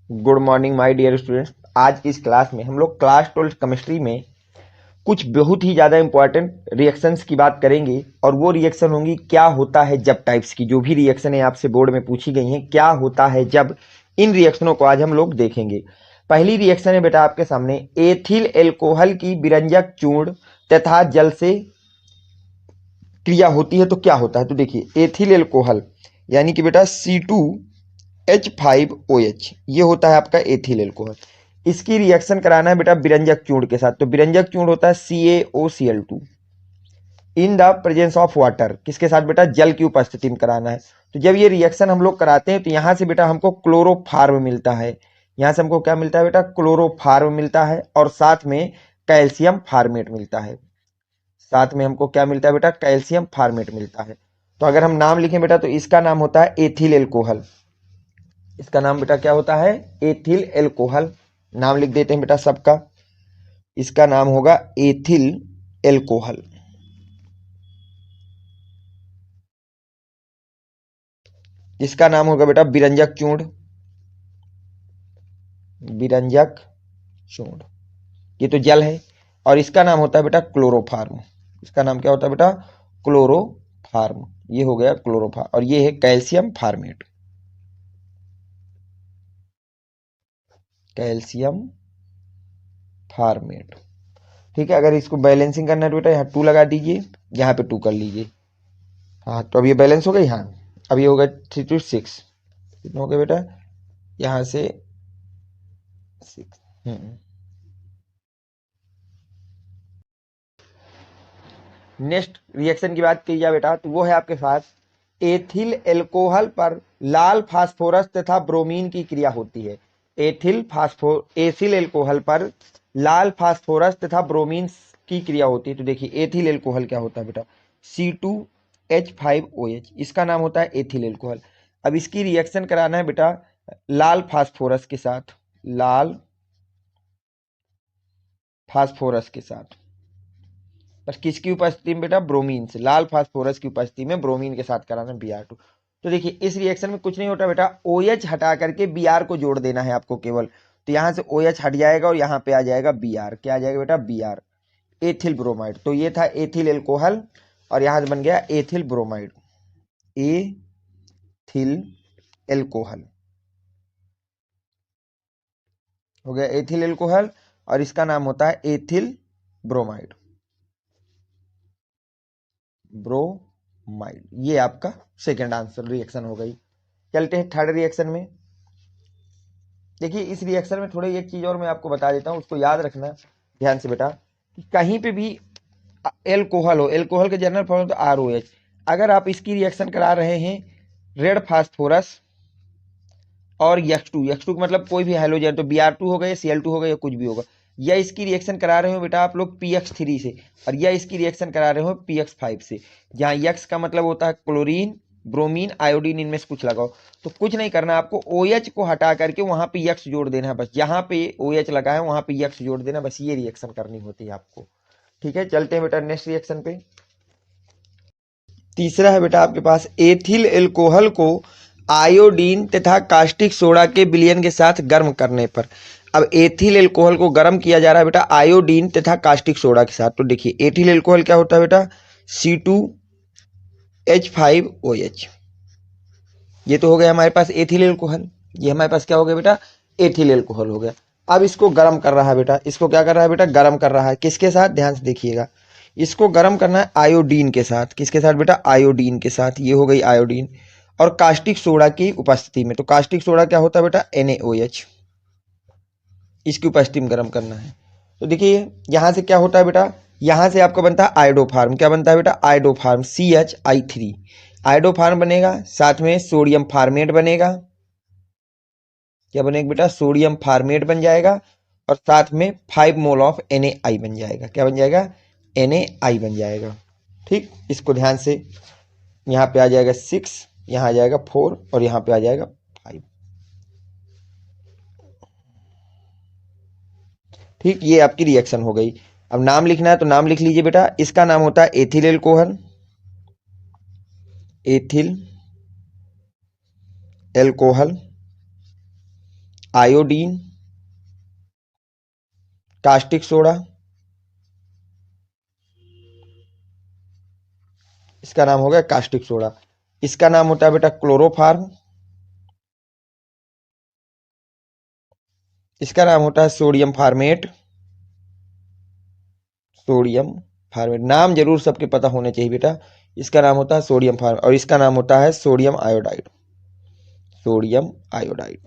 Good morning my dear students. आज की इस क्लास में हम लोग क्लास 12 केमिस्ट्री में कुछ बहुत ही ज़्यादा इंपॉर्टेंट रिएक्शंस की बात करेंगे और वो रिएक्शन होंगी क्या होता है जब टाइप्स की। जो भी रिएक्शन है आपसे बोर्ड में पूछी गई हैं क्या होता है जब, इन रिएक्शनों को आज हम लोग देखेंगे। पहली रिएक्शन है बेटा आपके सामने, एथिल एल्कोहल की विरंजक चूर्ण तथा जल से क्रिया होती है तो क्या होता है। तो देखिए एथिल एल्कोहल यानी कि बेटा C2H5OH ये होता है आपका एथिल एल्कोहल। इसकी रिएक्शन कराना है बेटा विरंजक चूर्ण के साथ, तो विरंजक चूर्ण होता है CaOCl2 in the presence of water. किसके साथ बेटा, जल की उपस्थिति में कराना है। तो जब ये रिएक्शन हम लोग कराते हैं तो यहां से बेटा हमको क्लोरोफार्म मिलता है। यहां से हमको क्या मिलता है बेटा, क्लोरोफार्म मिलता है और साथ में कैल्शियम फार्मेट मिलता है। साथ में हमको क्या मिलता है बेटा, कैल्शियम फार्मेट मिलता है। तो अगर हम नाम लिखें बेटा तो इसका नाम होता है एथिल एल्कोहल। इसका नाम बेटा क्या होता है, एथिल एल्कोहल। नाम लिख देते हैं बेटा सबका, इसका नाम होगा एथिल एल्कोहल। इसका नाम होगा बेटा विरंजक चूर्ण, विरंजक चूर्ण। ये तो जल है और इसका नाम होता है बेटा क्लोरोफार्म। इसका नाम क्या होता है बेटा, क्लोरोफार्म। ये हो गया क्लोरोफार्म और ये है कैल्शियम फार्मेट, कैल्शियम फार्मेट। ठीक है, अगर इसको बैलेंसिंग करना है तो बेटा यहाँ 2 लगा दीजिए, यहाँ पे 2 कर लीजिए। हाँ तो अब ये बैलेंस हो गई। हाँ अब ये होगा 3 to 6, कितना हो गया बेटा, यहाँ से 6। नेक्स्ट रिएक्शन की बात की जाए बेटा तो वो है आपके पास, एथिल एल्कोहल पर लाल फास्फोरस तथा ब्रोमीन की क्रिया होती है। एथिल एल्कोहल पर लाल फास्फोरस तथा ब्रोमीन की क्रिया होती है। तो देखिए एथिल एल्कोहल क्या होता है बेटा, C2H5OH, इसका नाम होता है एथिल एल्कोहल। अब इसकी रिएक्शन कराना है बेटा लाल फास्फोरस के साथ, लाल फास्फोरस के साथ। बस किसकी उपस्थिति में बेटा, ब्रोमीन से, लाल फास्फोरस की उपस्थिति में ब्रोमीन के साथ कराना Br2। तो देखिए इस रिएक्शन में कुछ नहीं होता बेटा, OH हटा करके Br को जोड़ देना है आपको केवल। तो यहां से OH हट जाएगा और यहाँ पे आ जाएगा Br। क्या आ जाएगा बेटा, Br, एथिल ब्रोमाइड। तो ये था एथिल एल्कोहल और यहां से बन गया एथिल ब्रोमाइड, एथिल एल्कोहल हो गया एथिल एल्कोहल और इसका नाम होता है एथिल ब्रोमाइड, ब्रोमाइड। ये आपका सेकंड आंसर रिएक्शन हो गई। चलते हैं थर्ड रिएक्शन में। देखिए इस रिएक्शन में थोड़ी एक चीज और मैं आपको बता देता हूं, उसको याद रखना ध्यान से बेटा, कि कहीं पे भी एल्कोहल हो, एल्कोहल के जनरल फॉर्म तो ROH, अगर आप इसकी रिएक्शन करा रहे हैं रेड फास्फोरस और X2 का मतलब कोई भी हाइड्रोजन, तो Br2 होगा या Cl2 होगा या कुछ भी होगा, या इसकी रिएक्शन करा रहे हो बेटा आप लोग PX3 से और या इसकी रिएक्शन करा रहे हो PX5 से, जहां X का मतलब होता है क्लोरीन, ब्रोमीन, आयोडीन, इनमें से कुछ लगाओ। तो कुछ नहीं करना, आपको OH को हटा करके वहां पे X जोड़ देना है। बस जहां पे OH लगा है वहां पे X जोड़ देना, बस ये रिएक्शन करनी होती है आपको। ठीक है, चलते हैं बेटा नेक्स्ट रिएक्शन पे। तीसरा है बेटा आपके पास, एथिल एल्कोहल को आयोडीन तथा कास्टिक सोडा के विलयन के साथ गर्म करने पर। अब एथिल एल्कोहल को गर्म किया जा रहा है बेटा आयोडीन तथा कास्टिक सोडा के साथ। तो देखिए एथिल एल्कोहल क्या होता है बेटा, C2H5OH। ये तो हो गया हमारे पास एथिल एल्कोहल, ये हमारे पास क्या हो गया बेटा, एथिल एल्कोहल हो गया। अब इसको गर्म कर रहा है बेटा, इसको क्या कर रहा है बेटा, गर्म कर रहा है। किसके साथ, ध्यान से देखिएगा, इसको गर्म करना है आयोडीन के साथ। किसके साथ बेटा, आयोडीन के साथ। ये हो गई आयोडीन और कास्टिक सोडा की उपस्थिति में। तो कास्टिक सोडा क्या होता है बेटा, NaOH, इसकी उपस्थिति में गर्म करना है। तो देखिए यहां से क्या होता है बेटा, यहां से आपका बनता है आयोडोफार्म। क्या बनता है बेटा, आयोडोफार्म, CHI3 आयोडोफार्म बनेगा। साथ में सोडियम फार्मेट बनेगा। क्या बनेगा बेटा, सोडियम फार्मेट बन जाएगा और साथ में 5 मोल ऑफ NaI बन जाएगा। क्या बन जाएगा, NaI बन जाएगा। ठीक, इसको ध्यान से, यहाँ पे आ जाएगा 6, यहाँ आ जाएगा 4 और यहाँ पे आ जाएगा 5। ठीक, ये आपकी रिएक्शन हो गई। अब नाम लिखना है तो नाम लिख लीजिए बेटा, इसका नाम होता है ethyl alcohol, ethyl alcohol iodine, caustic soda, इसका नाम हो गया कास्टिक सोडा। इसका नाम होता है बेटा क्लोरोफार्म, इसका नाम होता है सोडियम फार्मेट। सोडियम फार्मेट नाम जरूर सबके पता होने चाहिए बेटा। इसका नाम होता है सोडियम फार्मेट और इसका नाम होता है सोडियम आयोडाइड। Sodium iodide.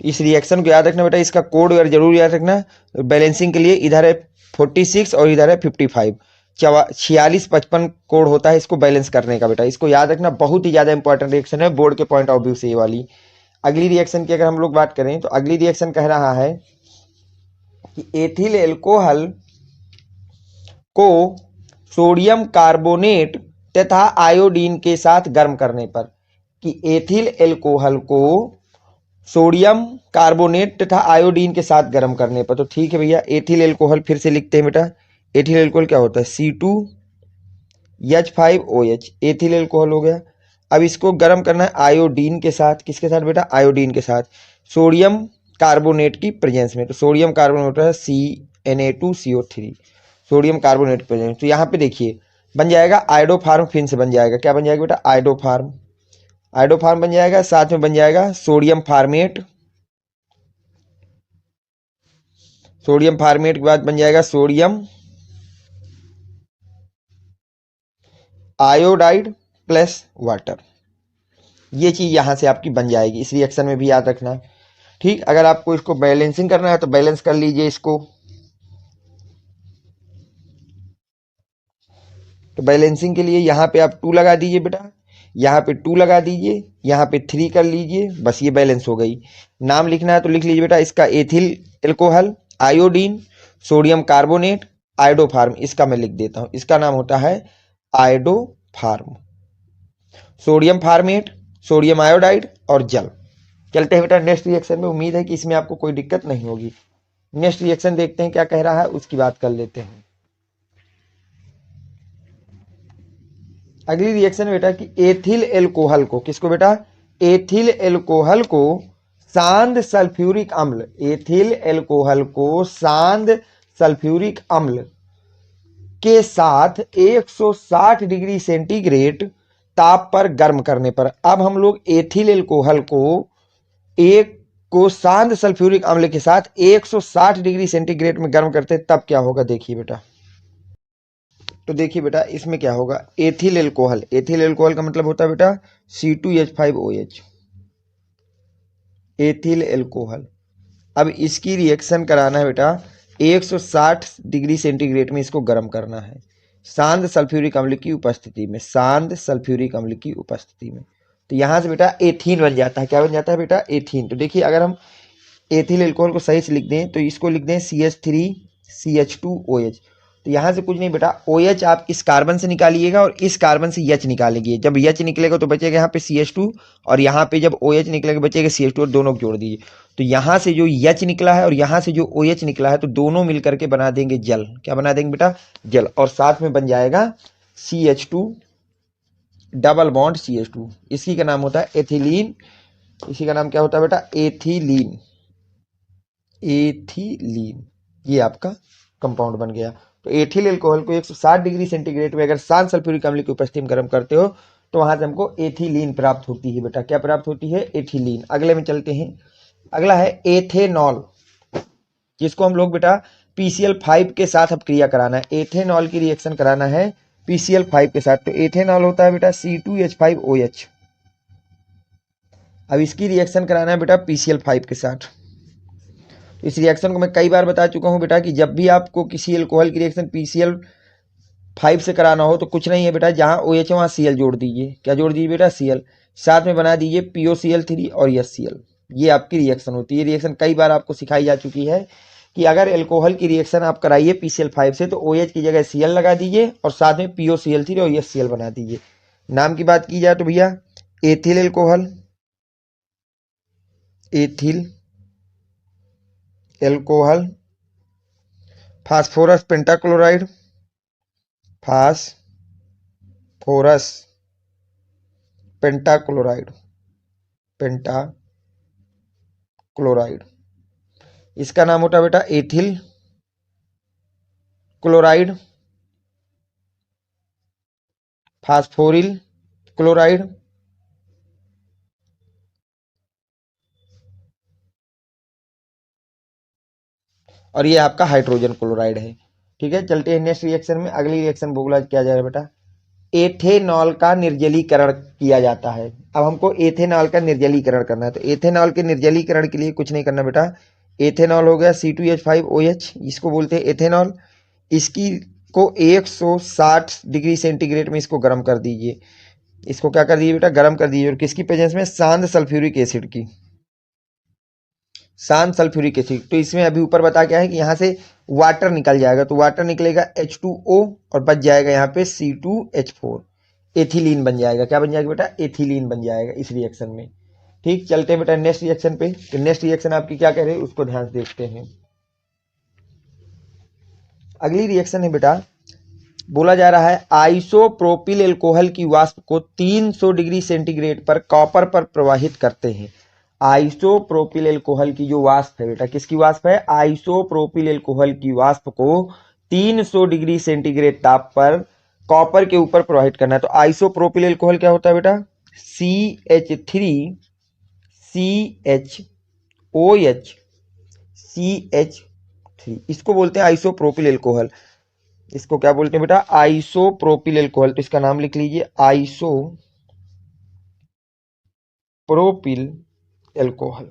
इस रिएक्शन को याद रखना बेटा, इसका कोड अगर जरूर याद रखना। बैलेंसिंग के लिए इधर है 46 और इधर है 55, 46 55 कोड होता है इसको बैलेंस करने का बेटा। इसको याद रखना, बहुत ही ज्यादा इंपॉर्टेंट रिएक्शन है बोर्ड के पॉइंट ऑफ व्यू से ये वाली। अगली रिएक्शन की अगर हम लोग बात करें तो अगली रिएक्शन कह रहा है कि एथिल एल्कोहल को सोडियम कार्बोनेट तथा आयोडीन के साथ गर्म करने पर, कि एथिल एल्कोहल को सोडियम कार्बोनेट तथा आयोडीन के साथ गर्म करने पर। तो ठीक है भैया, एथिल एल्कोहल फिर से लिखते हैं बेटा। एथिल एल्कोहल क्या होता है? C2H5OH, एथिल एल्कोहल हो गया। अब इसको गर्म करना है आयोडीन के साथ। किसके साथ बेटा? आयोडीन के साथ, सोडियम कार्बोनेट की प्रेजेंस में। तो सोडियम कार्बोनेट होता है CNA2CO3, सोडियम कार्बोनेट प्रेजेंस। तो यहाँ पे देखिए बन जाएगा आयोडोफार्म, फिर से बन जाएगा। क्या बन जाएगा बेटा? आयोडोफार्म। आयोडोफार्म बन जाएगा, साथ में बन जाएगा सोडियम फार्मेट। सोडियम फार्मेट के बाद बन जाएगा सोडियम आयोडाइड प्लस वाटर। ये चीज यहां से आपकी बन जाएगी, इस रिएक्शन में भी याद रखना। ठीक, अगर आपको इसको बैलेंसिंग करना है तो बैलेंस कर लीजिए इसको। तो बैलेंसिंग के लिए यहाँ पे आप 2 लगा दीजिए बेटा, यहाँ पे 2 लगा दीजिए, यहाँ पे 3 कर लीजिए, बस ये बैलेंस हो गई। नाम लिखना है तो लिख लीजिए बेटा, इसका ethyl alcohol, iodine, sodium carbonate, iodoform. इसका मैं लिख देता हूँ, इसका नाम होता है iodoform. Sodium format, sodium iodide और जल। चलते हैं बेटा नेक्स्ट रिएक्शन में। उम्मीद है कि इसमें आपको कोई दिक्कत नहीं होगी। नेक्स्ट रिएक्शन देखते हैं क्या कह रहा है, उसकी बात कर लेते हैं। अगली रिएक्शन बेटा कि एथिल एल्कोहल को, किसको बेटा? एथिल एल्कोहल को सांद सल्फ्यूरिक अम्ल, एथिल एल्कोहल को सांद सल्फ्यूरिक अम्ल के साथ 160 डिग्री सेंटीग्रेड ताप पर गर्म करने पर। अब हम लोग एथिल एल्कोहल को सांद सल्फ्यूरिक अम्ल के साथ 160 डिग्री सेंटीग्रेड में गर्म करते हैं, तब क्या होगा देखिए बेटा। तो देखिए बेटा इसमें क्या होगा, एथिल एल्कोहल, एथिल एल्कोहल का मतलब होता है बेटा C2H5OH, एथिल एल्कोहल। अब इसकी रिएक्शन कराना है बेटा 160 डिग्री सेंटीग्रेड में, इसको गर्म करना है सांद सल्फ्यूरिक अम्ल की उपस्थिति में, सांद सल्फ्यूरिक अम्ल की उपस्थिति में। तो यहां से बेटा एथीन बन जाता है। क्या बन जाता है बेटा? एथीन। तो देखिए अगर हम एथिल एल्कोहल को सही से लिख दें तो इसको लिख दें CH3CH2OH। तो यहां से कुछ नहीं बेटा, OH आप इस कार्बन से निकालिएगा और इस कार्बन से H निकालेंगे। जब H निकलेगा तो बचेगा यहाँ पे CH2, और यहाँ पे जब OH निकलेगा बचेगा CH2, और दोनों को जोड़ दीजिए। तो यहाँ से जो H निकला है और यहाँ से जो OH निकला है, तो दोनों मिलकर के बना देंगे जल। क्या बना देंगे बेटा? जल। और साथ में बन जाएगा CH2 डबल बॉन्ड CH2। इसी का नाम होता है एथिलीन। इसी का नाम क्या होता है बेटा? एथिलीन। एथिलीन, ये आपका कंपाउंड बन गया। तो एथिल एल्कोहल को 160 डिग्री सेंटीग्रेड में अगर सांद सल्फ्यूरिक अम्ल की उपस्थिति में गर्म करते हो तो वहां से हमको एथिलीन प्राप्त होती है बेटा। क्या प्राप्त होती है? एथिलीन। अगले में चलते हैं। अगला है एथेनॉल, जिसको हम लोग बेटा PCl5 के साथ अब क्रिया कराना है। एथेनॉल की रिएक्शन कराना है PCl5 के साथ। तो एथेनॉल होता है बेटा C2H5OH। अब इसकी रिएक्शन कराना है बेटा PCl5 के साथ। इस रिएक्शन को मैं कई बार बता चुका हूं बेटा कि जब भी आपको किसी एल्कोहल की रिएक्शन PCl5 से कराना हो तो कुछ नहीं है बेटा, जहां OH है वहां Cl जोड़ दीजिए। क्या जोड़ दीजिए बेटा? Cl। साथ में बना दीजिए POCl3 और HCl। ये आपकी रिएक्शन होती है। रिएक्शन कई बार आपको सिखाई जा चुकी है कि अगर एल्कोहल की रिएक्शन आप कराइए PCl5 से तो OH की जगह Cl लगा दीजिए और साथ में POCl3 और HCl बना दीजिए। नाम की बात की जाए तो भैया ethyl alcohol, ethyl alcohol, phosphorus pentachloride, phosphorus pentachloride, penta chloride. इसका नाम होता है बेटा एथिल क्लोराइड, फास्फोरिल क्लोराइड, और ये आपका हाइड्रोजन क्लोराइड है। ठीक है, चलते हैं नेक्स्ट रिएक्शन में। अगली रिएक्शन बोला क्या जाएगा बेटा, एथेनॉल का निर्जलीकरण किया जाता है। अब हमको एथेनॉल का निर्जलीकरण करना है, तो एथेनॉल के निर्जलीकरण के लिए कुछ नहीं करना बेटा। एथेनॉल हो गया C2H5OH, इसको बोलते हैं एथेनॉल। इसकी को 160 डिग्री सेंटीग्रेड में इसको गर्म कर दीजिए। इसको क्या कर दीजिए बेटा, गर्म कर दीजिए। और किसकी प्रेजेंस में, शांत सल्फ्यूरिक एसिड की, शांत सल्फ्यूरिक एसिड। तो इसमें अभी ऊपर बता क्या है कि यहाँ से वाटर निकल जाएगा, तो वाटर निकलेगा H2O और बच जाएगा यहाँ पे C2H4, एथिलीन बन जाएगा। क्या बन जाएगा बेटा, एथिलीन बन जाएगा इस रिएक्शन में। ठीक, चलते हैं बेटा नेक्स्ट रिएक्शन पे। तो नेक्स्ट रिएक्शन आपकी क्या कह रहे हैं उसको ध्यान से देखते हैं। अगली रिएक्शन है बेटा, बोला जा रहा है आइसोप्रोपिल एल्कोहल की वाष्प को 300 डिग्री सेंटीग्रेड पर कॉपर पर प्रवाहित करते हैं। आइसोप्रोपिल एल्कोहल की जो वाष्प है बेटा, किसकी वाष्प है, आइसोप्रोपिल एल्कोहल की वाष्प को 300 डिग्री सेंटीग्रेड ताप पर कॉपर के ऊपर प्रवाहित करना है। तो आइसोप्रोपिल एल्कोहल क्या होता है बेटा, CH3CHOH इसको बोलते हैं आइसोप्रोपिल एल्कोहल। इसको क्या बोलते हैं बेटा, आइसोप्रोपिल एल्कोहल। तो इसका नाम लिख लीजिए आइसोप्रोपिल एल्कोहल।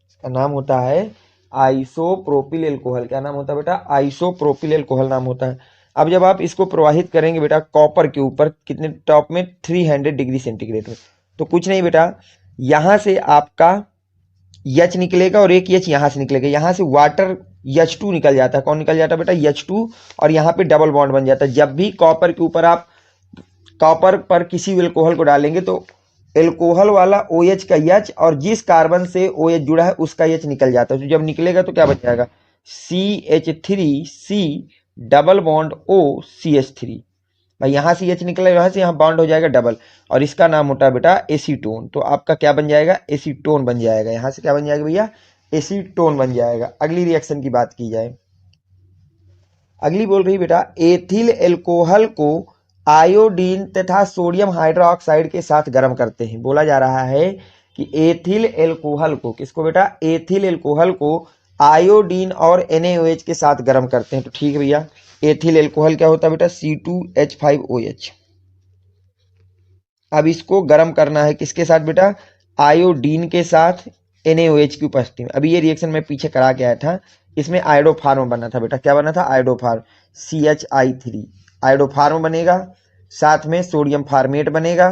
इसका नाम होता है आइसोप्रोपिल एल्कोहल। क्या नाम होता है बेटा, आइसोप्रोपिल एल्कोहल नाम होता है। अब जब आप इसको प्रवाहित करेंगे बेटा कॉपर के ऊपर, कितने टॉप में, 300 डिग्री सेंटीग्रेड में, तो कुछ नहीं बेटा, यहां से आपका H निकलेगा और एक H यहां से निकलेगा। यहां से वाटर H2 निकल जाता है। कौन निकल जाता है बेटा, H2, और यहाँ पे डबल बॉन्ड बन जाता है। जब भी कॉपर के ऊपर आप कॉपर पर किसी एल्कोहल को डालेंगे तो एल्कोहल वाला OH का H और जिस कार्बन से OH जुड़ा है उसका H निकल जाता है। तो जब निकलेगा तो क्या बच जाएगा, CH3C डबल बॉन्ड OCH3। भाई यहाँ से H निकला, यहाँ से यहाँ बॉन्ड हो जाएगा डबल, और इसका नाम होता है बेटा एसीटोन। तो आपका क्या बन जाएगा, एसीटोन बन जाएगा। यहाँ से क्या बन जाएगा भैया, एसीटोन बन जाएगा। अगली रिएक्शन की बात की जाए, अगली बोल रही बेटा एथिल एल्कोहल को आयोडीन तथा सोडियम हाइड्रोक्साइड के साथ गर्म करते हैं। बोला जा रहा है कि एथिल एल्कोहल को, किसको बेटा, एथिल एल्कोहल को आयोडीन और NaOH के साथ गर्म करते हैं। तो ठीक है भैया, एथिल एल्कोहल क्या होता है बेटा, C2H5OH। अब इसको गर्म करना है किसके साथ बेटा, आयोडीन के साथ NaOH की उपस्थिति में। अभी ये रिएक्शन मैं पीछे करा के आया था, इसमें आयोडोफार्म बना था बेटा। क्या बना था, आयोडोफार्म, CHI3 आयोडोफार्म बनेगा, साथ में सोडियम फार्मेट बनेगा।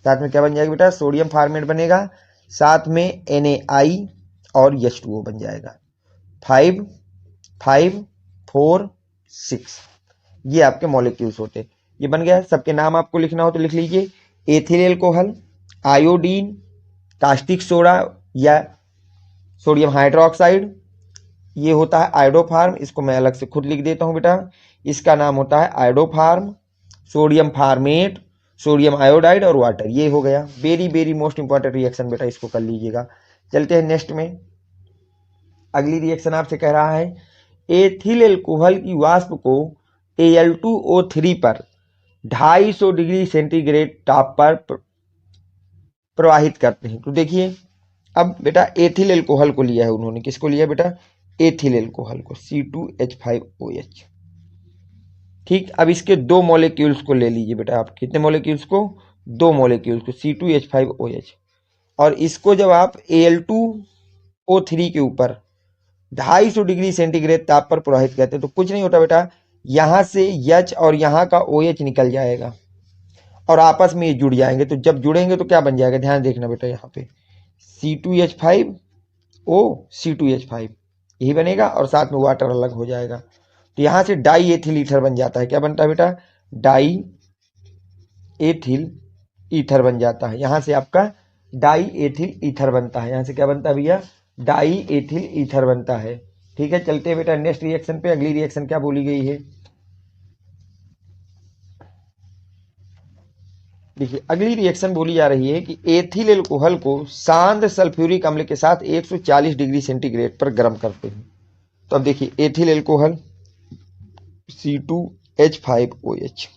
साथ में क्या बन जाएगा बेटा, सोडियम फार्मेट बनेगा, साथ में Na और H2O बन जाएगा। 5 5 4 6 ये आपके मॉलिक्यूल्स होते हैं। ये बन गया। सबके नाम आपको लिखना हो तो लिख लीजिए, ethyl alcohol, iodine, caustic soda या सोडियम हाइड्रोक्साइड, ये होता है आयोडोफार्म। इसको मैं अलग से खुद लिख देता हूं बेटा, इसका नाम होता है iodoform, sodium format, sodium iodide और वाटर। ये हो गया। Very very most important reaction बेटा, इसको कर लीजिएगा। चलते हैं नेक्स्ट में। अगली रिएक्शन आपसे कह रहा है एथिल एल्कोहल की वाष्प को Al2O3 पर 250 डिग्री सेंटीग्रेड ताप पर प्रवाहित करते हैं। तो देखिए, अब बेटा एथिल एल्कोहल को लिया है उन्होंने, किसको लिया बेटा, एथिल एल्कोहल को, C2H5OH। ठीक, अब इसके दो मॉलिक्यूल्स को ले लीजिए बेटा आप। कितने मॉलिक्यूल्स को, दो मॉलिक्यूल्स को, C2H5OH। और इसको जब आप Al2O3 के ऊपर 250 डिग्री सेंटीग्रेड ताप पर प्रवाहित करते हैं तो कुछ नहीं होता बेटा, यहां से H और यहाँ का OH निकल जाएगा और आपस में ये जुड़ जाएंगे। तो जब जुड़ेंगे तो क्या बन जाएगा, ध्यान देखना बेटा, यहाँ पे C2H5O C2H5 यही बनेगा और साथ में वाटर अलग हो जाएगा। तो यहां से डाई एथिल ईथर बन जाता है। क्या बनता है बेटा, डाई एथिल ईथर बन जाता है। यहां से आपका डाई एथिल ईथर बनता है। यहां से क्या बनता है भैया, डाई एथिल ईथर बनता है। ठीक है, चलते हैं बेटा नेक्स्ट रिएक्शन पे। अगली रिएक्शन क्या बोली गई है, देखिए अगली रिएक्शन बोली जा रही है कि एथिल एल्कोहल को शांत सल्फ्यूरिक अम्ल के साथ 140 डिग्री सेंटीग्रेड पर गर्म करते हैं। तो अब देखिए एथिल एल्कोहल C2H5OH,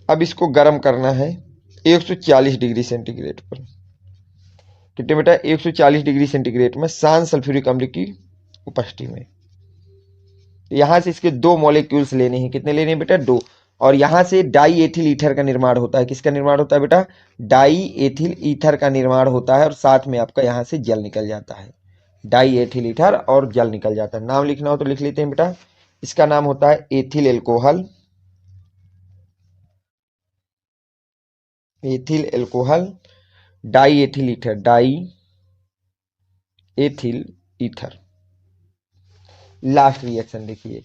अब इसको गर्म करना है 140 डिग्री सेंटीग्रेड पर। कितने बेटा? 140 डिग्री सेंटीग्रेड में शांत सल्फ्यूरिक अम्ल की उपस्थिति में। यहां से इसके 2 मॉलिक्यूल्स लेने हैं। कितने लेने हैं बेटा? 2। और यहां से डाई एथिल ईथर का निर्माण होता है। किसका निर्माण होता है बेटा? डाई एथिल ईथर का निर्माण होता है, और साथ में आपका यहां से जल निकल जाता है। डाई एथिल ईथर और जल निकल जाता है। नाम लिखना हो तो लिख लेते हैं बेटा। इसका नाम होता है ethyl alcohol, ethyl alcohol die ethyl ether, die ethyl ether. Last reaction देखिए,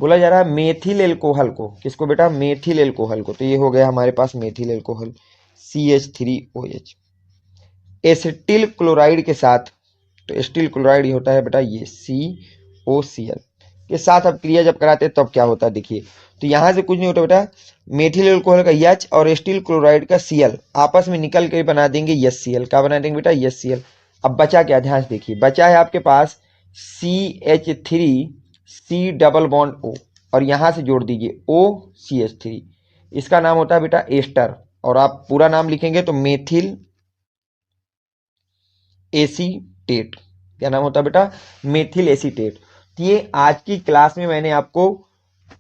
बोला जा रहा है मेथिल एल्कोहल को। किसको बेटा? मेथिल एल्कोहल को। तो ये हो गया हमारे पास methyl alcohol CH3OH acetyl chloride के साथ। तो एसिटिल क्लोराइड ये होता है बेटा ये COCl के साथ अब क्रिया जब कराते हैं तब क्या होता है देखिए। तो यहां से कुछ नहीं होता बेटा, मेथिल एल्कोहल का H और एसिटिल क्लोराइड का Cl आपस में निकल के बना देंगे HCl। क्या बना देंगे बेटा? HCl। अब बचा क्या? ध्यान से देखिए, बचा है आपके पास CH3C डबल बॉन्ड O, और यहां से जोड़ दीजिए OCH3। इसका नाम होता है बेटा एस्टर, और आप पूरा नाम लिखेंगे तो मेथिल एसीटेट। क्या नाम होता है बेटा? Methyl acetate. तो ये आज की क्लास में मैंने आपको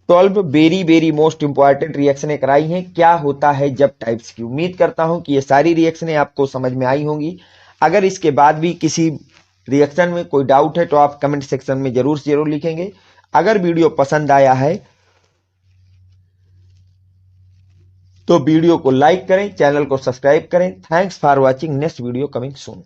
12 वेरी वेरी मोस्ट इंपॉर्टेंट रिएक्शनें कराई हैं, क्या होता है जब टाइप्स की। उम्मीद करता हूं कि ये सारी रिएक्शनें आपको समझ में आई होंगी। अगर इसके बाद भी किसी रिएक्शन में कोई डाउट है तो आप कमेंट सेक्शन में जरूर से जरूर लिखेंगे। अगर वीडियो पसंद आया है तो वीडियो को लाइक करें, चैनल को सब्सक्राइब करें। Thanks for watching, next video coming soon.